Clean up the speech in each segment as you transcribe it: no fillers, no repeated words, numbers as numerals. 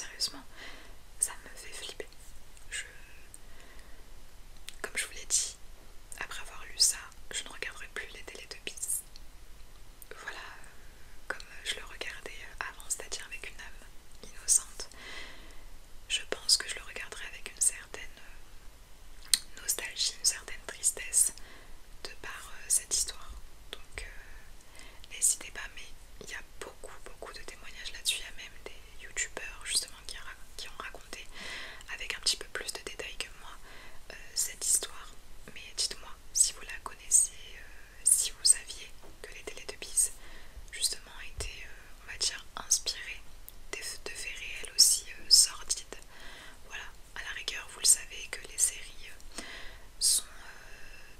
sérieusement, ça me fait flipper. Comme je vous l'ai dit, après avoir lu ça, je ne regarderai plus les Teletubbies. Voilà, comme je le regardais avant, c'est-à-dire avec une âme innocente. Je pense que je le regarderai avec une certaine nostalgie, une certaine tristesse de par cette histoire. Donc n'hésitez pas, mais il y a beaucoup de témoignages là-dessus. Il y a même des youtubeurs justement qui ont raconté avec un petit peu plus de détails que moi cette histoire. Mais dites-moi si vous la connaissez, si vous saviez que les Teletubbies justement étaient, on va dire, inspirés de faits réels aussi sordides. Voilà, à la rigueur vous le savez que les séries sont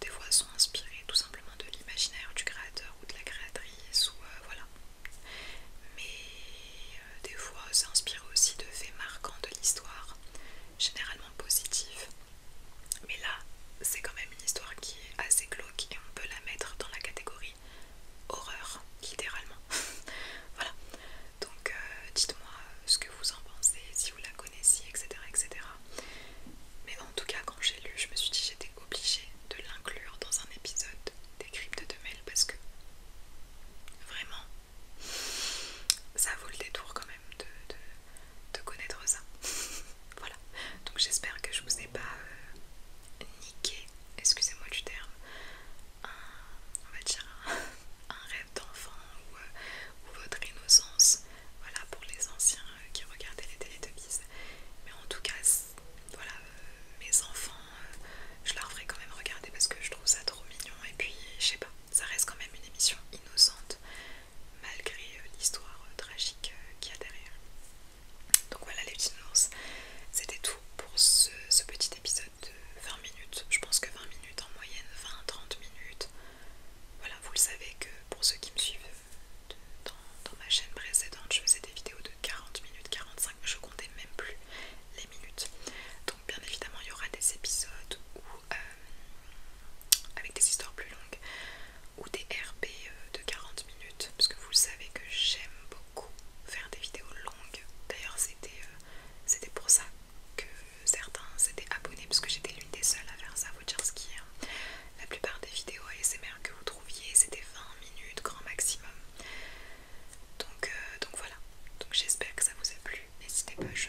des fois sont inspirées tout simplement de l'imaginaire du créateur ou de la créatrice ou voilà. Mais des fois c'est inspiré aussi de faits marquants de l'histoire, généralement positifs. Mais là c'est quand même une histoire qui est assez glauque et on peut la mettre dans la catégorie horreur, littéralement. Voilà, donc dites-moi ce que vous en pensez, si vous la connaissiez, etc. etc. Mais en tout cas, quand j'ai lu, je me suis dit que j'étais obligée de l'inclure dans un épisode des cryptes de Mel parce que vraiment, ça vaut le détour quand même de connaître ça. Voilà, donc j'espère que je vous ai pas niqué, excusez-moi du terme, on va dire un rêve d'enfant ou votre innocence. Voilà, pour les anciens qui regardaient les Teletubbies. Mais en tout cas, voilà, mes enfants, je leur ferai quand même regarder parce que je trouve ça trop mignon. Et puis, je sais pas, ça reste quand même une émission innocente malgré l'histoire tragique qu'il y a derrière. Donc voilà les petits nounours, c'était tout pour ce petit épisode de 20 minutes. Je pense que 20 minutes en moyenne, 20-30 minutes. Voilà, vous le savez que pour ceux qui me suivent dans ma chaîne précédente, je faisais des vidéos de 40 minutes, 45, je comptais même plus les minutes. Donc bien évidemment il y aura des épisodes où, avec des histoires plus longues ou des RP de 40 minutes, parce que vous le savez que j'aime beaucoup faire des vidéos longues. D'ailleurs c'était pour ça que certains s'étaient abonnés, parce que j'étais l'une des seules à faire ça, faut dire ce qui est. La plupart des vidéos ASMR que vous trouviez c'était 20 minutes grand maximum. Donc voilà, donc j'espère que ça vous a plu. N'hésitez pas, je